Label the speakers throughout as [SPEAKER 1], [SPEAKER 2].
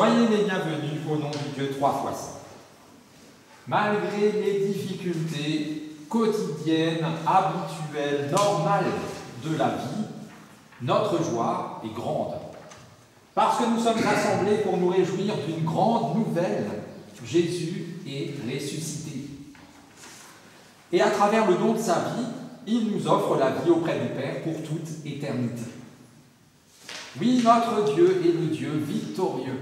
[SPEAKER 1] Soyez les bienvenus au nom du Dieu trois fois saint. Malgré les difficultés quotidiennes, habituelles, normales de la vie, notre joie est grande. Parce que nous sommes rassemblés pour nous réjouir d'une grande nouvelle, Jésus est ressuscité. Et à travers le don de sa vie, il nous offre la vie auprès du Père pour toute éternité. Oui, notre Dieu est le Dieu victorieux.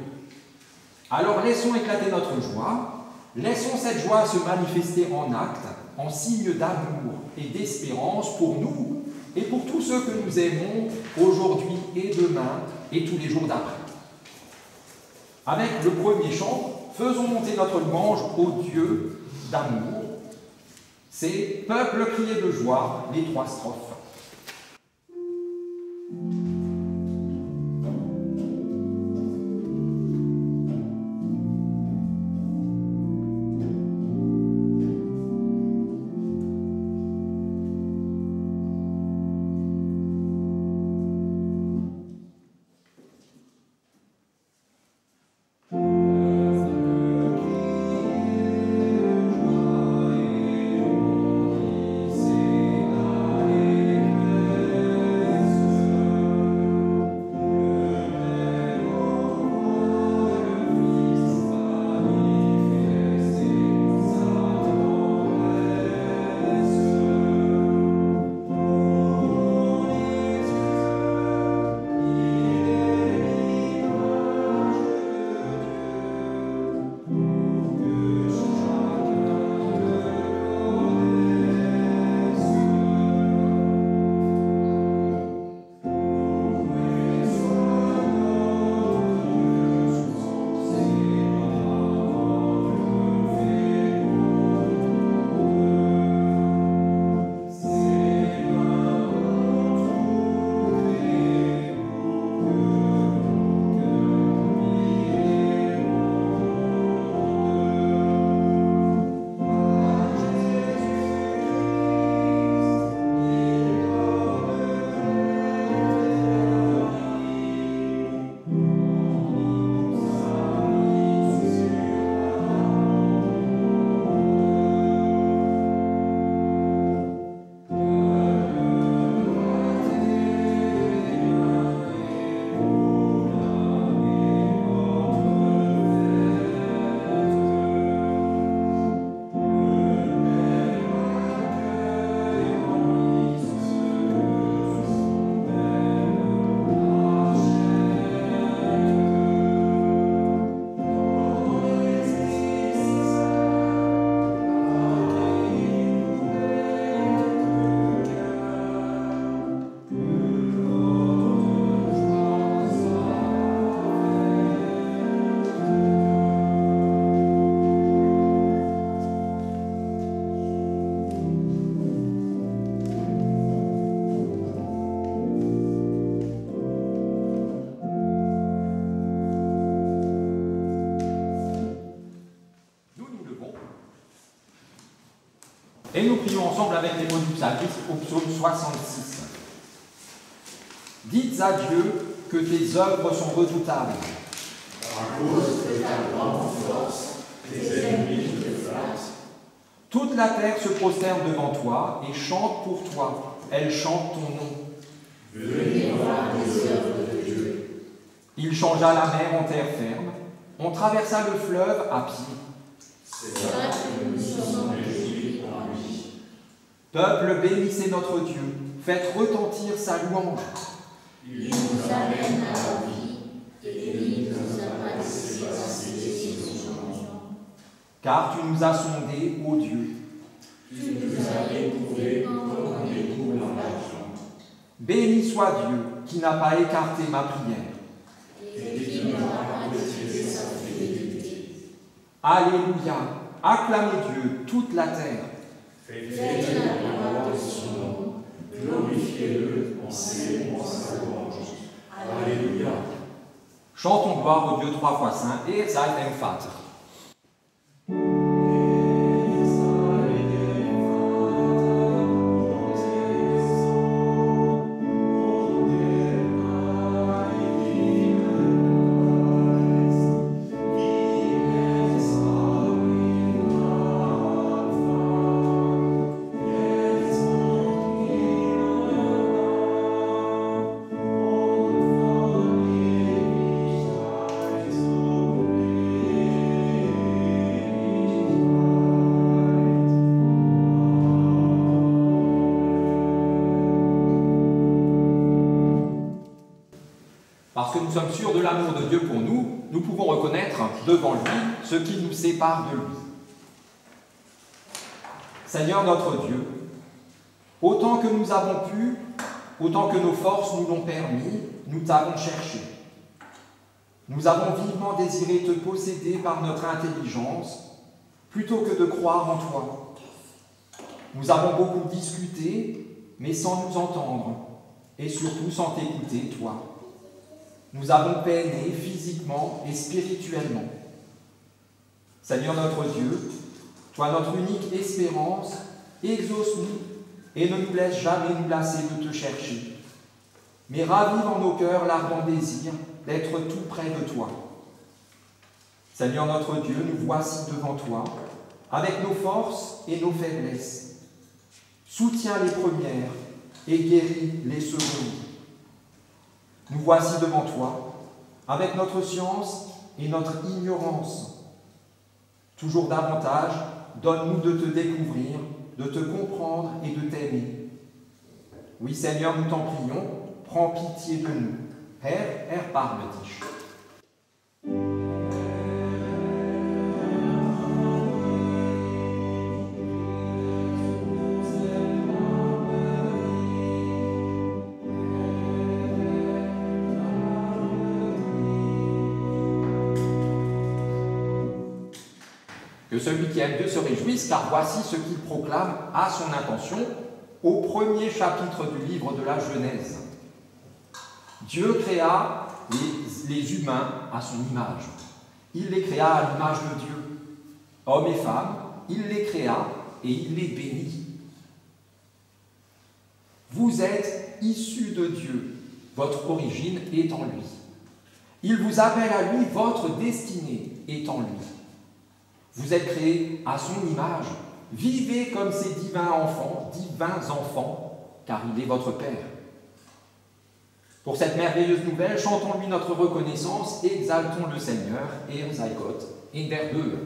[SPEAKER 1] Alors laissons éclater notre joie, laissons cette joie se manifester en actes, en signe d'amour et d'espérance pour nous et pour tous ceux que nous aimons aujourd'hui et demain et tous les jours d'après. Avec le premier chant, faisons monter notre louange au Dieu d'amour. C'est « Peuple, criez de joie », les trois strophes. Et nous prions ensemble avec les mots du psalmiste au psaume 66. Dites à Dieu que tes œuvres sont redoutables.
[SPEAKER 2] À cause de ta grande force, tes ennemis te flattent.
[SPEAKER 1] Toute la terre se prosterne devant toi et chante pour toi. Elle chante ton nom.
[SPEAKER 2] Venez voir les œuvres de Dieu.
[SPEAKER 1] Il changea la mer en terre ferme. On traversa le fleuve à pied.
[SPEAKER 2] C'est là que nous sommes réjouis en lui.
[SPEAKER 1] Peuple, bénissez notre Dieu. Faites retentir sa louange.
[SPEAKER 2] Il nous amène à la vie et il nous a pas laissé passer ses changements.
[SPEAKER 1] Car tu nous as sondés, ô Dieu.
[SPEAKER 2] Tu nous as éprouvés comme on éprouve l'argent.
[SPEAKER 1] Béni soit Dieu qui n'a pas écarté ma prière.
[SPEAKER 2] Et qui n'a pas retiré sa fidélité.
[SPEAKER 1] Alléluia. Acclamez Dieu, toute la terre.
[SPEAKER 2] Faites la gloire de son nom. Glorifiez-le en célébrant sa louange. Alléluia.
[SPEAKER 1] Chantons gloire au Dieu trois fois saint, et seid dem Vater. Parce que nous sommes sûrs de l'amour de Dieu pour nous, nous pouvons reconnaître devant lui ce qui nous sépare de lui. Seigneur notre Dieu, autant que nous avons pu, autant que nos forces nous l'ont permis, nous t'avons cherché. Nous avons vivement désiré te posséder par notre intelligence, plutôt que de croire en toi. Nous avons beaucoup discuté, mais sans nous entendre, et surtout sans t'écouter, toi. Nous avons peiné physiquement et spirituellement. Seigneur notre Dieu, toi notre unique espérance, exauce-nous et ne nous laisse jamais nous lasser de te chercher. Mais ravive en nos cœurs l'ardent désir d'être tout près de toi. Seigneur notre Dieu, nous voici devant toi, avec nos forces et nos faiblesses. Soutiens les premières et guéris les secondes. Nous voici devant toi, avec notre science et notre ignorance. Toujours davantage, donne-nous de te découvrir, de te comprendre et de t'aimer. Oui, Seigneur, nous t'en prions, prends pitié de nous. Herr, erbarme dich. Que celui qui aime Dieu se réjouisse, car voici ce qu'il proclame à son intention au premier chapitre du livre de la Genèse. Dieu créa les humains à son image. Il les créa à l'image de Dieu. Hommes et femmes, il les créa et il les bénit. Vous êtes issus de Dieu, votre origine est en lui. Il vous appelle à lui, votre destinée est en lui. Vous êtes créés à son image. Vivez comme ses divins enfants, car il est votre Père. Pour cette merveilleuse nouvelle, chantons-lui notre reconnaissance, exaltons le Seigneur, et sei Gott in der Höhe.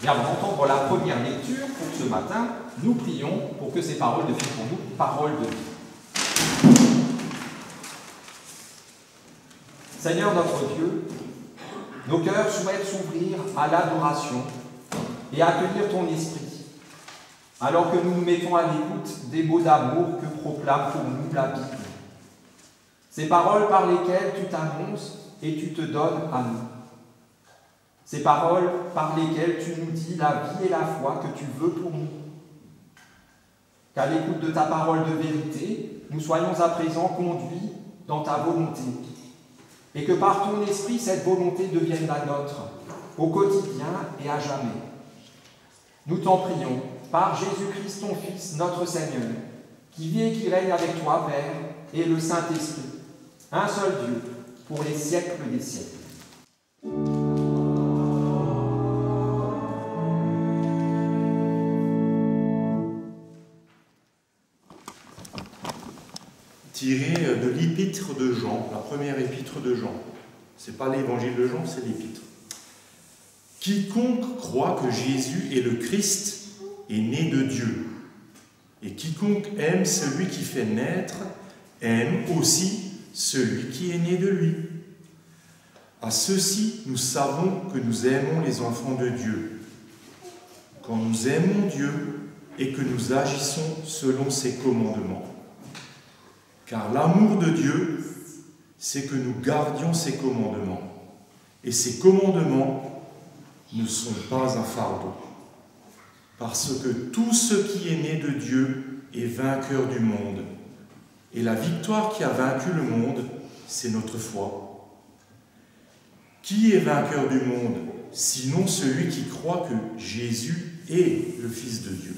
[SPEAKER 1] Et avant d'entendre la première lecture pour ce matin, nous prions pour que ces paroles deviennent pour nous paroles de vie. Seigneur notre Dieu, nos cœurs souhaitent s'ouvrir à l'adoration et accueillir ton esprit, alors que nous nous mettons à l'écoute des mots d'amour que proclame pour nous la Bible. Ces paroles par lesquelles tu t'annonces et tu te donnes à nous. Ces paroles par lesquelles tu nous dis la vie et la foi que tu veux pour nous. Qu'à l'écoute de ta parole de vérité, nous soyons à présent conduits dans ta volonté. Et que par ton esprit, cette volonté devienne la nôtre, au quotidien et à jamais. Nous t'en prions, par Jésus-Christ, ton Fils, notre Seigneur, qui vit et qui règne avec toi, Père, et le Saint-Esprit, un seul Dieu, pour les siècles des siècles.
[SPEAKER 2] Tiré de l'épître de Jean, la première épître de Jean. Ce n'est pas l'évangile de Jean, c'est l'épître. Quiconque croit que Jésus est le Christ est né de Dieu. Et quiconque aime celui qui fait naître, aime aussi celui qui est né de lui. À ceci, nous savons que nous aimons les enfants de Dieu, quand nous aimons Dieu et que nous agissons selon ses commandements. Car l'amour de Dieu, c'est que nous gardions ses commandements. Et ses commandements ne sont pas un fardeau. Parce que tout ce qui est né de Dieu est vainqueur du monde. Et la victoire qui a vaincu le monde, c'est notre foi. Qui est vainqueur du monde, sinon celui qui croit que Jésus est le Fils de Dieu?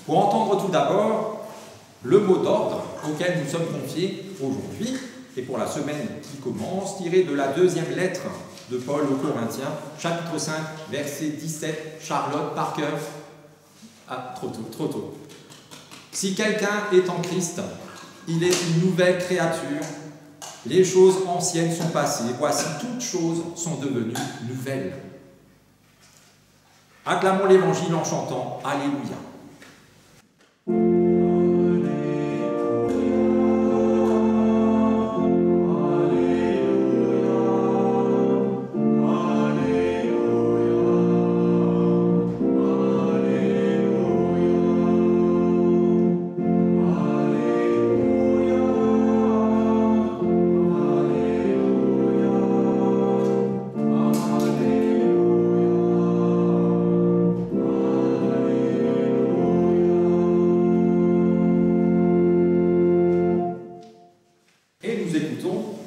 [SPEAKER 1] pour entendre tout d'abord le mot d'ordre auquel nous sommes confiés aujourd'hui, et pour la semaine qui commence, tiré de la deuxième lettre de Paul aux Corinthiens, chapitre 5, verset 17, Charlotte par cœur. Ah, trop tôt. Si quelqu'un est en Christ, il est une nouvelle créature. Les choses anciennes sont passées, voici toutes choses sont devenues nouvelles. Acclamons l'Évangile en chantant Alléluia.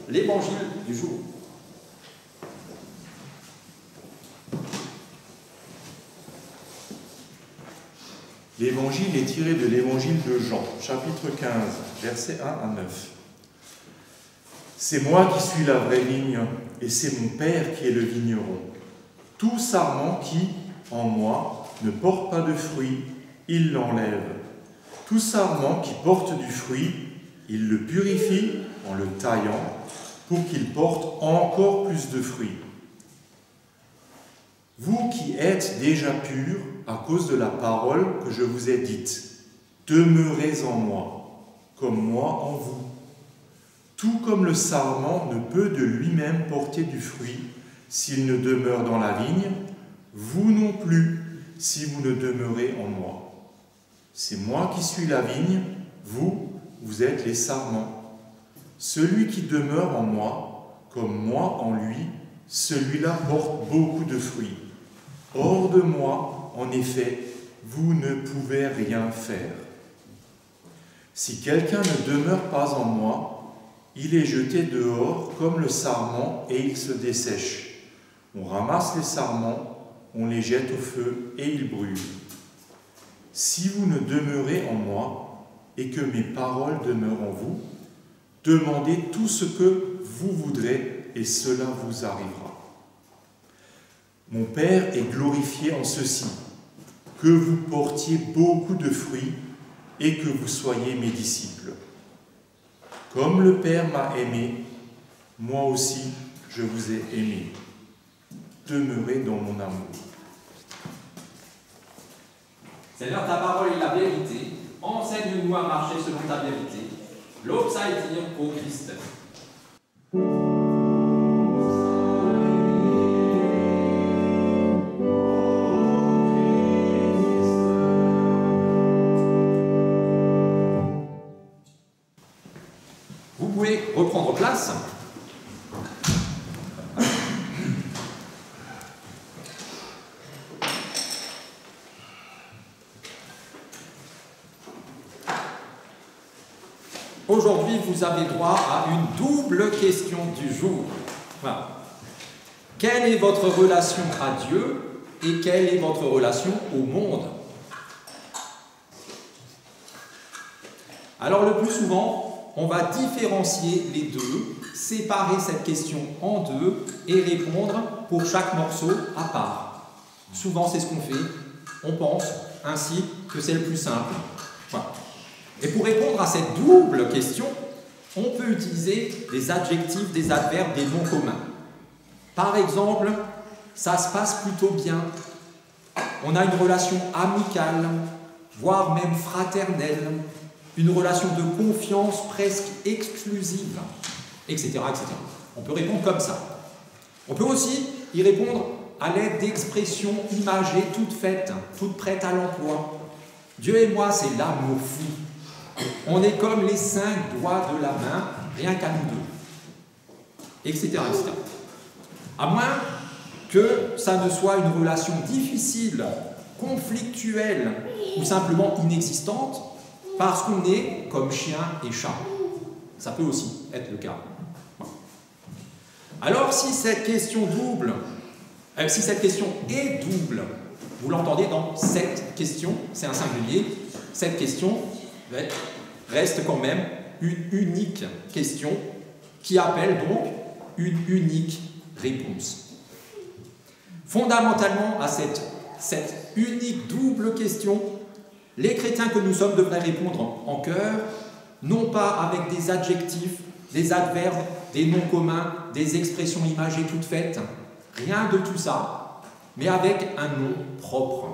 [SPEAKER 1] L'Évangile du jour.
[SPEAKER 2] L'Évangile est tiré de l'Évangile de Jean, chapitre 15, versets 1 à 9. C'est moi qui suis la vraie vigne, et c'est mon Père qui est le vigneron. Tout sarment qui, en moi, ne porte pas de fruit, il l'enlève. Tout sarment qui porte du fruit, il le purifie en le taillant, pour qu'il porte encore plus de fruits. Vous qui êtes déjà purs à cause de la parole que je vous ai dite, demeurez en moi, comme moi en vous. Tout comme le sarment ne peut de lui-même porter du fruit s'il ne demeure dans la vigne, vous non plus si vous ne demeurez en moi. C'est moi qui suis la vigne, vous êtes les sarments. Celui qui demeure en moi, comme moi en lui, celui-là porte beaucoup de fruits. Hors de moi, en effet, vous ne pouvez rien faire. Si quelqu'un ne demeure pas en moi, il est jeté dehors comme le sarment et il se dessèche. On ramasse les sarments, on les jette au feu et ils brûlent. Si vous ne demeurez en moi et que mes paroles demeurent en vous, demandez tout ce que vous voudrez et cela vous arrivera. Mon Père est glorifié en ceci, que vous portiez beaucoup de fruits et que vous soyez mes disciples. Comme le Père m'a aimé, moi aussi je vous ai aimé. Demeurez dans mon amour.
[SPEAKER 1] Seigneur, ta parole est la vérité. Enseigne-nous à marcher selon ta vérité. L'Obsaïdir au Christ. Vous pouvez reprendre place. Aujourd'hui, vous avez droit à une double question du jour. Voilà. Quelle est votre relation à Dieu et quelle est votre relation au monde? Alors, le plus souvent, on va différencier les deux, séparer cette question en deux et répondre pour chaque morceau à part. Souvent, c'est ce qu'on fait. On pense ainsi que c'est le plus simple. Voilà. Et pour répondre à cette double question, on peut utiliser des adjectifs, des adverbes, des noms communs. Par exemple, ça se passe plutôt bien. On a une relation amicale, voire même fraternelle, une relation de confiance presque exclusive, etc., etc. On peut répondre comme ça. On peut aussi y répondre à l'aide d'expressions imagées toutes faites, toutes prêtes à l'emploi. Dieu et moi, c'est l'amour fou. On est comme les 5 doigts de la main, rien qu'à nous deux, etc., etc. À moins que ça ne soit une relation difficile, conflictuelle ou simplement inexistante, parce qu'on est comme chien et chat. Ça peut aussi être le cas. Alors, si cette question est double, Vous l'entendez dans cette question, c'est un singulier, cette question reste quand même une unique question qui appelle donc une unique réponse. Fondamentalement, à cette unique double question, les chrétiens que nous sommes devraient répondre en chœur, non pas avec des adjectifs, des adverbes, des noms communs, des expressions imagées toutes faites, rien de tout ça, mais avec un nom propre.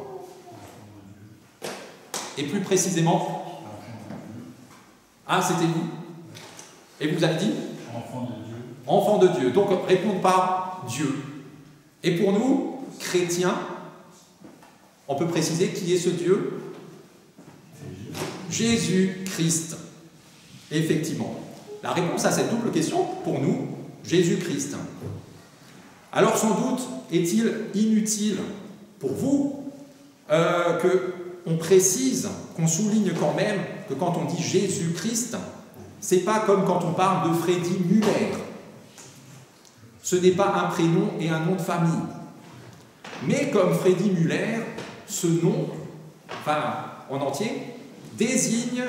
[SPEAKER 1] Et plus précisément, ah, c'était vous. Et vous avez dit
[SPEAKER 3] Enfant de Dieu.
[SPEAKER 1] Enfant de Dieu. Donc répondre par Dieu. Et pour nous, chrétiens, on peut préciser qui est ce Dieu? Jésus-Christ. Effectivement. La réponse à cette double question, pour nous, Jésus-Christ. Alors sans doute est-il inutile pour vous qu'on précise, qu'on souligne quand même que quand on dit Jésus-Christ, c'est pas comme quand on parle de Freddy Muller. Ce n'est pas un prénom et un nom de famille. Mais comme Freddy Muller, ce nom, en entier, désigne,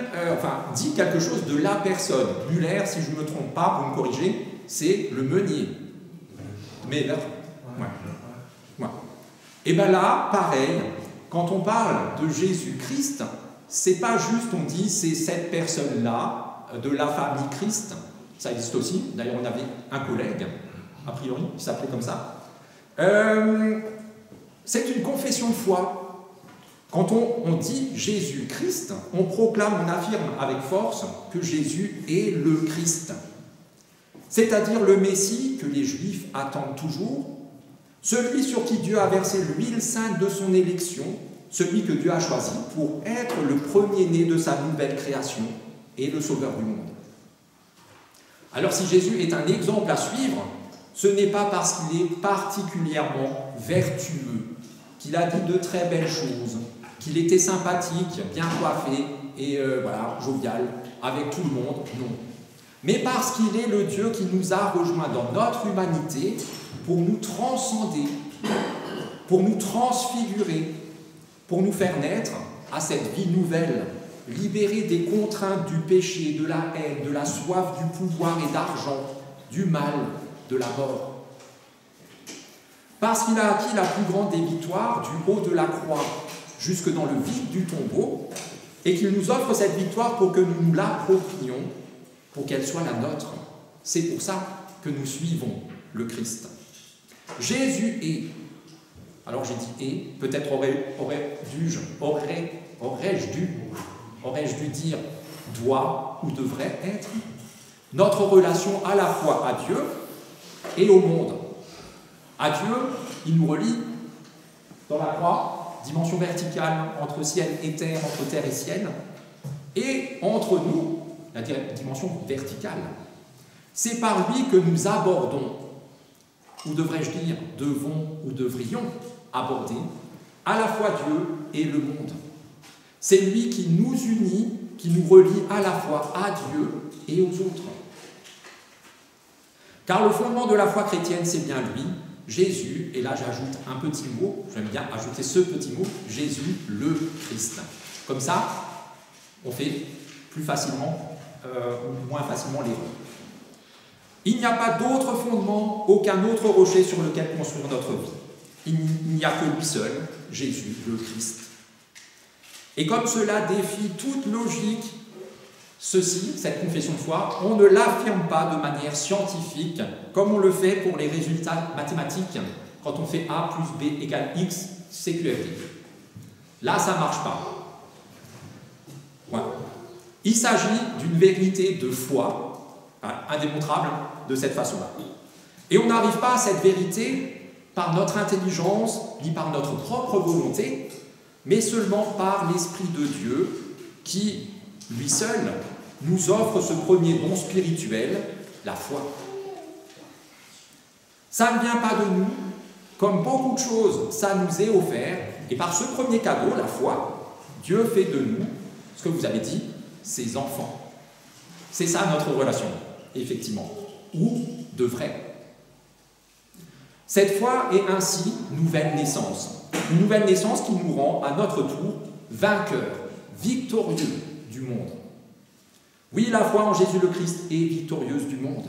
[SPEAKER 1] dit quelque chose de la personne. Muller, si je ne me trompe pas, vous me corrigez, c'est le meunier. Mais là, ouais. Et bien là, pareil, quand on parle de Jésus-Christ, c'est pas juste on dit c'est cette personne-là, de la famille Christ, ça existe aussi, d'ailleurs on avait un collègue, a priori, qui s'appelait comme ça. C'est une confession de foi. Quand on dit Jésus-Christ, on proclame, on affirme avec force que Jésus est le Christ. C'est-à-dire le Messie que les Juifs attendent toujours, celui sur qui Dieu a versé l'huile sainte de son élection, celui que Dieu a choisi pour être le premier-né de sa nouvelle création et le sauveur du monde. Alors si Jésus est un exemple à suivre, ce n'est pas parce qu'il est particulièrement vertueux, qu'il a dit de très belles choses, qu'il était sympathique, bien coiffé et jovial avec tout le monde, non. Mais parce qu'il est le Dieu qui nous a rejoints dans notre humanité pour nous transcender, pour nous transfigurer, pour nous faire naître à cette vie nouvelle, libérée des contraintes du péché, de la haine, de la soif du pouvoir et d'argent, du mal, de la mort. Parce qu'il a acquis la plus grande des victoires du haut de la croix jusque dans le vide du tombeau, et qu'il nous offre cette victoire pour que nous nous l'approprions, pour qu'elle soit la nôtre. C'est pour ça que nous suivons le Christ. Jésus est. Alors j'ai dit est, peut-être aurais-je dû dire doit ou devrait être notre relation à la fois à Dieu et au monde. À Dieu, il nous relie dans la croix, dimension verticale entre ciel et terre, entre terre et ciel, et entre nous, la dimension verticale. C'est par lui que nous abordons, ou devrais-je dire, devons ou devrions aborder, à la fois Dieu et le monde. C'est lui qui nous unit, qui nous relie à la fois à Dieu et aux autres. Car le fondement de la foi chrétienne, c'est bien lui, Jésus, et là j'ajoute un petit mot, j'aime bien ajouter ce petit mot, Jésus le Christ. Comme ça, on fait plus facilement ou moins facilement l'erreur. Il n'y a pas d'autre fondement, aucun autre rocher sur lequel construire notre vie. Il n'y a que lui seul, Jésus le Christ. Et comme cela défie toute logique, cette confession de foi, on ne l'affirme pas de manière scientifique, comme on le fait pour les résultats mathématiques, quand on fait A plus B égale X, c'est QFD. Là, ça ne marche pas. Voilà. Il s'agit d'une vérité de foi, indémontrable de cette façon-là. Et on n'arrive pas à cette vérité par notre intelligence, ni par notre propre volonté, mais seulement par l'Esprit de Dieu qui, lui seul, nous offre ce premier don spirituel, la foi. Ça ne vient pas de nous, comme beaucoup de choses, ça nous est offert, et par ce premier cadeau, la foi, Dieu fait de nous, ce que vous avez dit, ses enfants. C'est ça notre relation, effectivement, ou devrait. Cette foi est ainsi nouvelle naissance. Une nouvelle naissance qui nous rend à notre tour vainqueurs, victorieux du monde. Oui, la foi en Jésus le Christ est victorieuse du monde.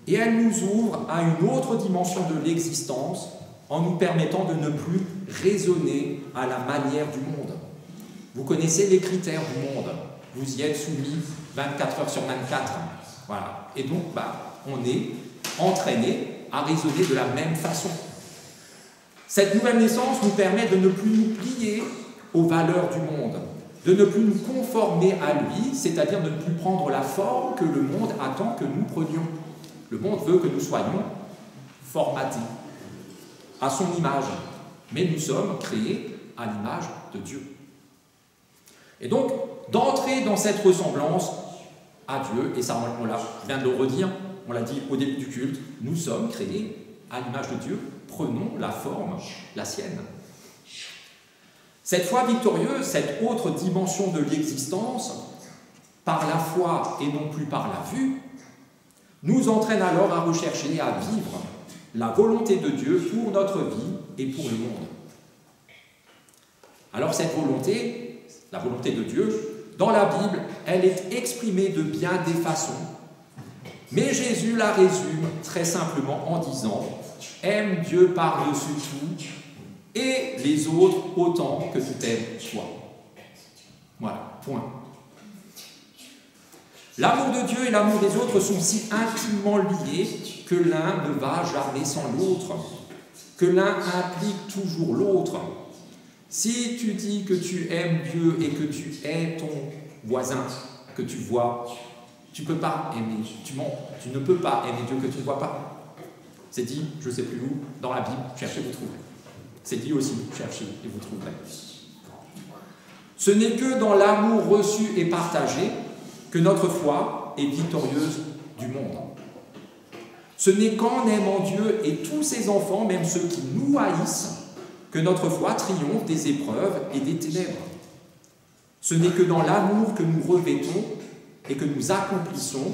[SPEAKER 1] Et elle nous ouvre à une autre dimension de l'existence en nous permettant de ne plus raisonner à la manière du monde. Vous connaissez les critères du monde. Vous y êtes soumis 24 heures sur 24. Voilà. Et donc, on est entraîné à raisonner de la même façon. Cette nouvelle naissance nous permet de ne plus nous plier aux valeurs du monde, de ne plus nous conformer à lui, c'est-à-dire de ne plus prendre la forme que le monde attend que nous prenions. Le monde veut que nous soyons formatés à son image, mais nous sommes créés à l'image de Dieu. Et donc, d'entrer dans cette ressemblance à Dieu, et ça on vient de le redire, on l'a dit au début du culte, nous sommes créés à l'image de Dieu, prenons la forme, la sienne. Cette foi victorieuse, cette autre dimension de l'existence, par la foi et non plus par la vue, nous entraîne alors à rechercher et à vivre la volonté de Dieu pour notre vie et pour le monde. Alors cette volonté, la volonté de Dieu, dans la Bible, elle est exprimée de bien des façons, mais Jésus la résume très simplement en disant « Aime Dieu par-dessus tout et les autres autant que tu t'aimes toi. » Voilà, point. L'amour de Dieu et l'amour des autres sont si intimement liés que l'un ne va jamais sans l'autre, que l'un implique toujours l'autre. Si tu dis que tu aimes Dieu et que tu hais ton voisin que tu vois, tu ne peux pas aimer, tu mens, tu ne peux pas aimer Dieu que tu ne vois pas. C'est dit, je ne sais plus où, dans la Bible, cherchez, vous trouverez. C'est dit aussi, cherchez et vous trouverez. Ce n'est que dans l'amour reçu et partagé que notre foi est victorieuse du monde. Ce n'est qu'en aimant Dieu et tous ses enfants, même ceux qui nous haïssent, que notre foi triomphe des épreuves et des ténèbres. Ce n'est que dans l'amour que nous revêtons et que nous accomplissons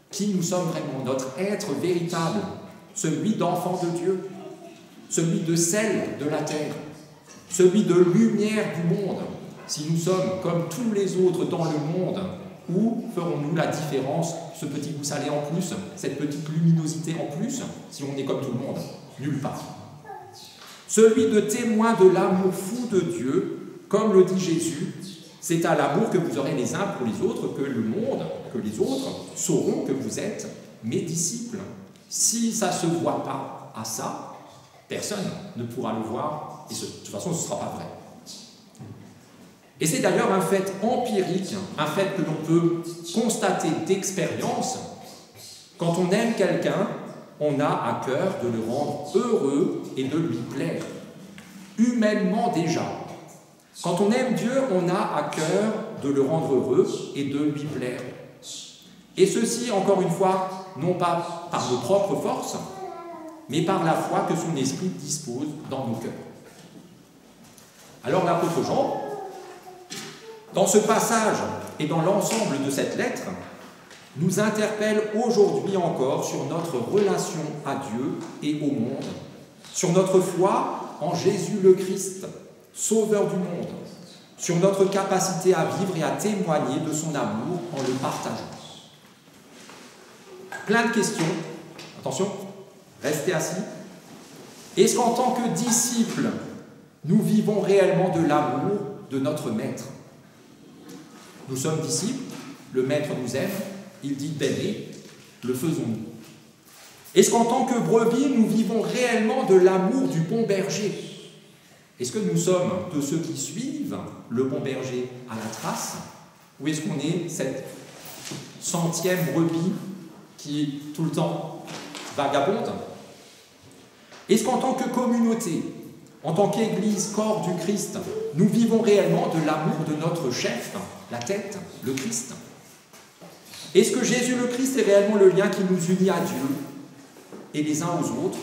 [SPEAKER 1] qui nous sommes vraiment, notre être véritable, celui d'enfant de Dieu, celui de sel de la terre, celui de lumière du monde. Si nous sommes comme tous les autres dans le monde, où ferons-nous la différence, ce petit goût salé en plus, cette petite luminosité en plus, si on est comme tout le monde? Nulle part. Celui de témoin de l'amour fou de Dieu, comme le dit Jésus, c'est à l'amour que vous aurez les uns pour les autres que le monde, que les autres sauront que vous êtes mes disciples. Si ça ne se voit pas à ça, personne ne pourra le voir, et de toute façon ce ne sera pas vrai. Et c'est d'ailleurs un fait empirique, un fait que l'on peut constater d'expérience. Quand on aime quelqu'un, on a à cœur de le rendre heureux et de lui plaire. Humainement déjà. Quand on aime Dieu, on a à cœur de le rendre heureux et de lui plaire. Et ceci, encore une fois, non pas par nos propres forces, mais par la foi que son esprit dispose dans nos cœurs. Alors l'apôtre Jean, dans ce passage et dans l'ensemble de cette lettre, nous interpelle aujourd'hui encore sur notre relation à Dieu et au monde, sur notre foi en Jésus le Christ, Sauveur du monde, sur notre capacité à vivre et à témoigner de son amour en le partageant. Plein de questions. Attention, restez assis. Est-ce qu'en tant que disciples, nous vivons réellement de l'amour de notre Maître? Nous sommes disciples, le Maître nous aime, il dit d'aimer, le faisons-nous. Est-ce qu'en tant que brebis, nous vivons réellement de l'amour du bon berger? Est-ce que nous sommes de ceux qui suivent le bon berger à la trace? Ou est-ce qu'on est cette 100e brebis qui tout le temps vagabonde? Est-ce qu'en tant que communauté, en tant qu'Église, corps du Christ, nous vivons réellement de l'amour de notre chef, la tête, le Christ? Est-ce que Jésus le Christ est réellement le lien qui nous unit à Dieu et les uns aux autres,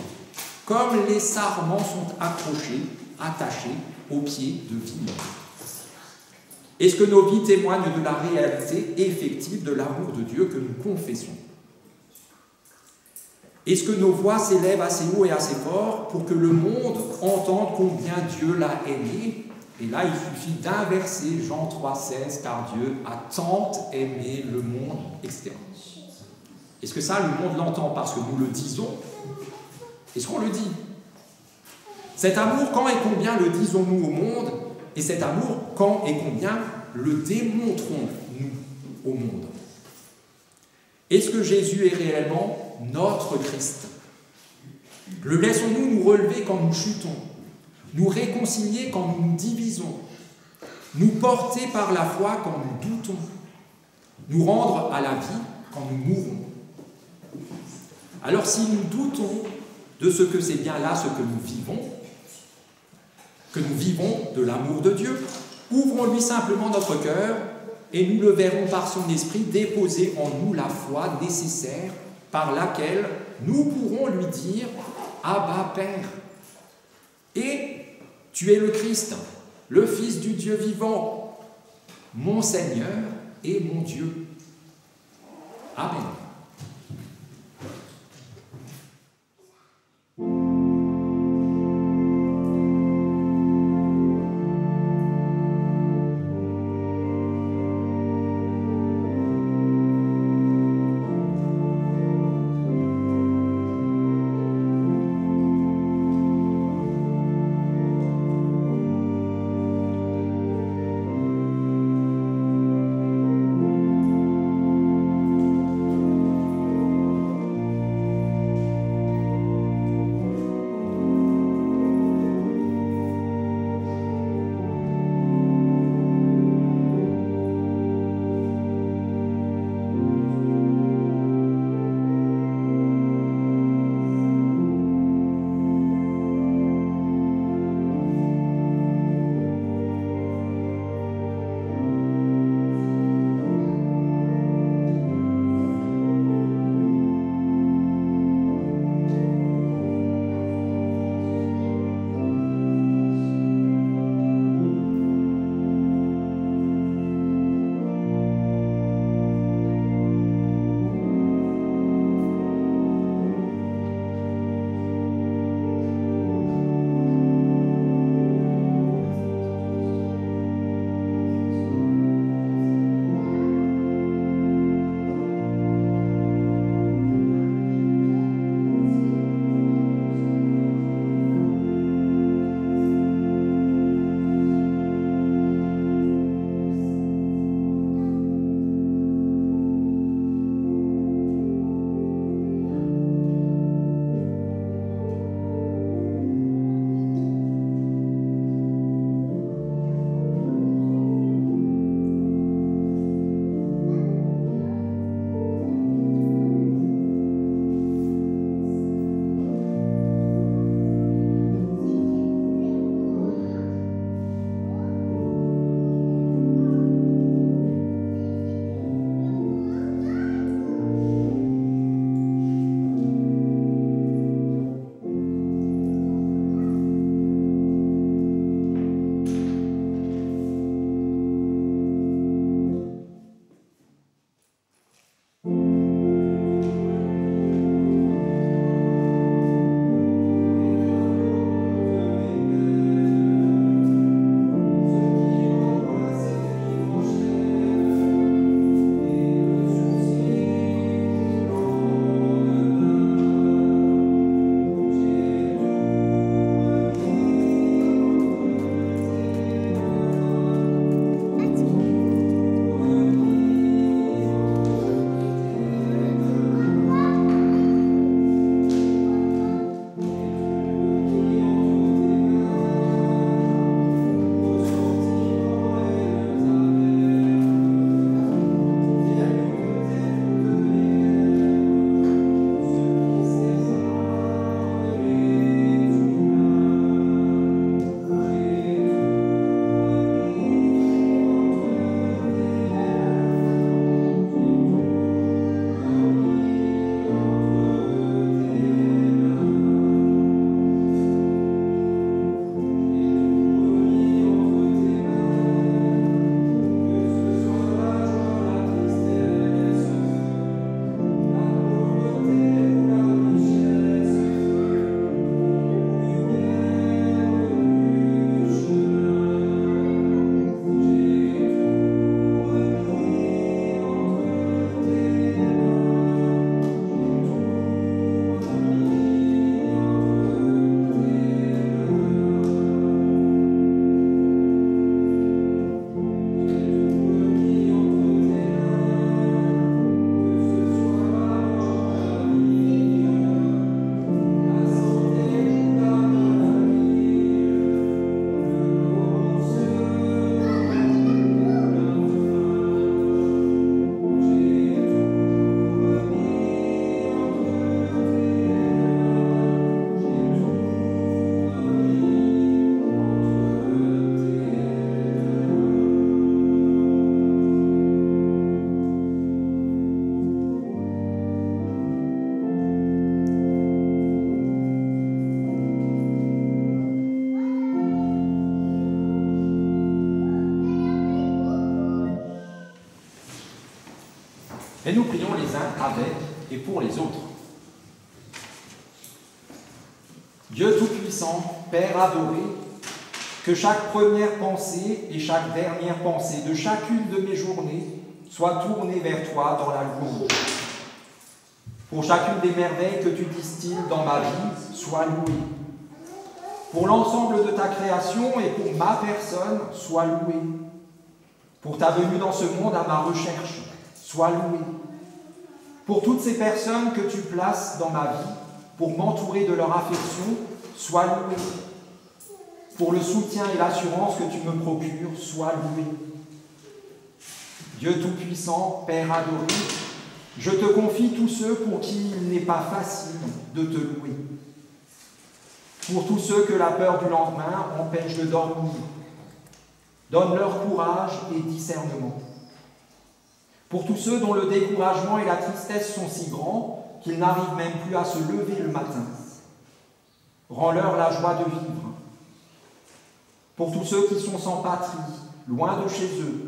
[SPEAKER 1] comme les sarments sont accrochés, attachés aux pieds de vigne? Est-ce que nos vies témoignent de la réalité effective de l'amour de Dieu que nous confessons? Est-ce que nos voix s'élèvent assez haut et assez fort pour que le monde entende combien Dieu l'a aimé? Et là, il suffit d'inverser Jean 3,16, car Dieu a tant aimé le monde, etc. Est-ce que ça, le monde l'entend parce que nous le disons? Est-ce qu'on le dit? Cet amour, quand et combien le disons-nous au monde? Et cet amour, quand et combien le démontrons-nous au monde? Est-ce que Jésus est réellement notre Christ? Le laissons-nous nous relever quand nous chutons, nous réconcilier quand nous nous divisons, nous porter par la foi quand nous doutons, nous rendre à la vie quand nous mourons? Alors si nous doutons de ce que c'est bien là ce que nous vivons de l'amour de Dieu, ouvrons-lui simplement notre cœur et nous le verrons par son esprit déposer en nous la foi nécessaire par laquelle nous pourrons lui dire « Abba, Père ». Et tu es le Christ, le Fils du Dieu vivant, mon Seigneur et mon Dieu. Amen. Et nous prions les uns avec et pour les autres. Dieu Tout-Puissant, Père adoré, que chaque première pensée et chaque dernière pensée de chacune de mes journées soit tournée vers toi dans la louange. Pour chacune des merveilles que tu distilles dans ma vie, sois loué. Pour l'ensemble de ta création et pour ma personne, sois loué. Pour ta venue dans ce monde à ma recherche, sois loué. Pour toutes ces personnes que tu places dans ma vie, pour m'entourer de leur affection, sois loué. Pour le soutien et l'assurance que tu me procures, sois loué. Dieu Tout-Puissant, Père adoré, je te confie tous ceux pour qui il n'est pas facile de te louer. Pour tous ceux que la peur du lendemain empêche de dormir, donne-leur courage et discernement. Pour tous ceux dont le découragement et la tristesse sont si grands qu'ils n'arrivent même plus à se lever le matin, rends-leur la joie de vivre. Pour tous ceux qui sont sans patrie, loin de chez eux,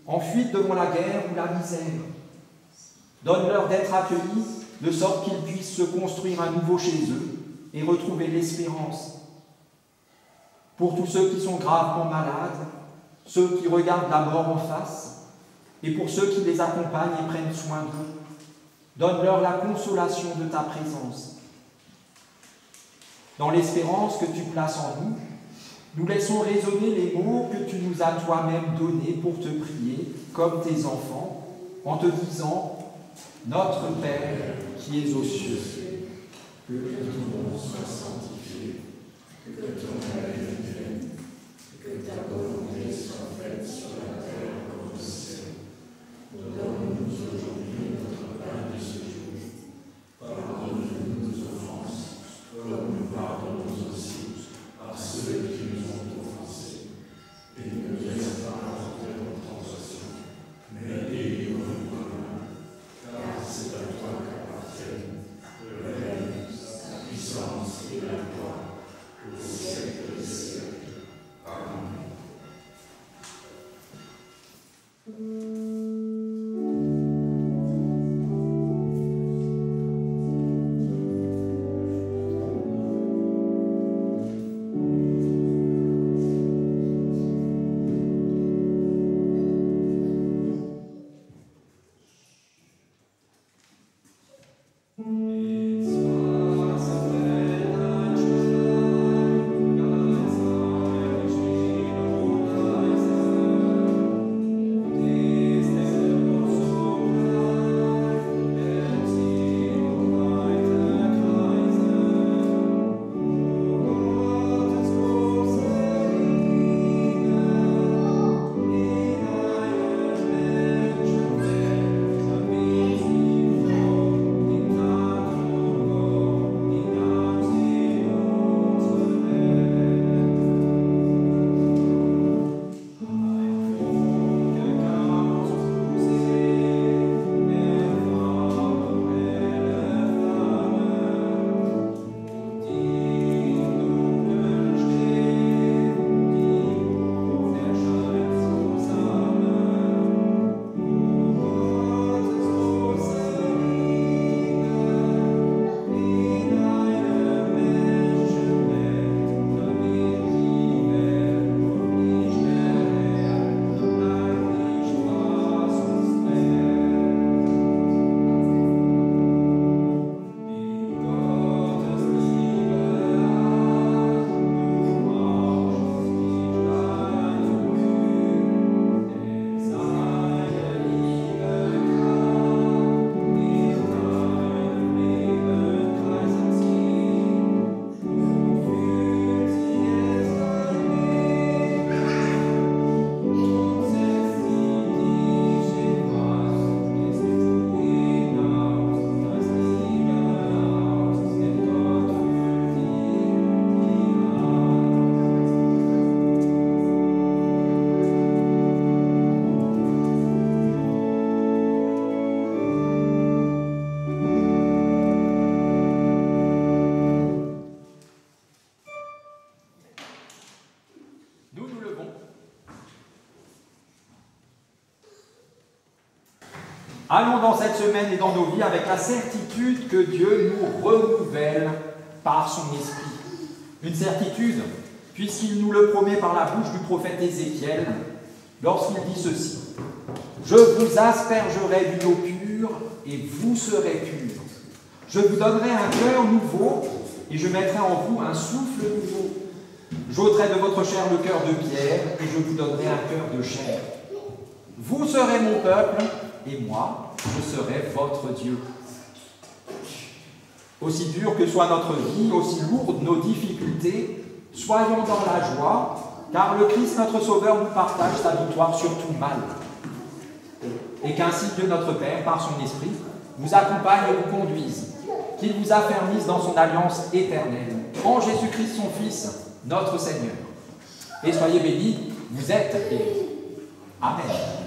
[SPEAKER 1] en fuite devant la guerre ou la misère, donne-leur d'être accueillis de sorte qu'ils puissent se construire un nouveau chez eux et retrouver l'espérance. Pour tous ceux qui sont gravement malades, ceux qui regardent la mort en face, et pour ceux qui les accompagnent et prennent soin d'eux, donne-leur la consolation de ta présence. Dans l'espérance que tu places en nous, nous laissons résonner les mots que tu nous as toi-même donnés pour te prier, comme tes enfants, en te disant « Notre Père qui es aux cieux,
[SPEAKER 3] que ton nom soit sanctifié, que ton règne vienne, que ta volonté soit faite sur la terre comme au ciel. Donne-nous aujourd'hui notre pain de ce jour. Pardonne-nous nos offenses, comme nous pardonnons aussi à ceux qui nous ont offensés. Et ne nous laisse pas entrer en tentation, mais délivre-nous du mal, car c'est à toi qu'appartiennent le règne, la puissance et la gloire, au siècle des siècles.
[SPEAKER 1] Allons dans cette semaine et dans nos vies avec la certitude que Dieu nous renouvelle par son esprit. Une certitude, puisqu'il nous le promet par la bouche du prophète Ézéchiel, lorsqu'il dit ceci: « Je vous aspergerai d'une eau pure, et vous serez purs. Je vous donnerai un cœur nouveau, et je mettrai en vous un souffle nouveau. J'ôterai de votre chair le cœur de pierre, et je vous donnerai un cœur de chair. Vous serez mon peuple, et moi, je serai votre Dieu. » Aussi dure que soit notre vie, aussi lourdes nos difficultés, soyons dans la joie, car le Christ, notre Sauveur, nous partage sa victoire sur tout mal. Et qu'ainsi Dieu notre Père, par son Esprit, vous accompagne et vous conduise, qu'il vous affermisse dans son alliance éternelle, en Jésus-Christ son Fils, notre Seigneur. Et soyez bénis, vous êtes bénis. Amen.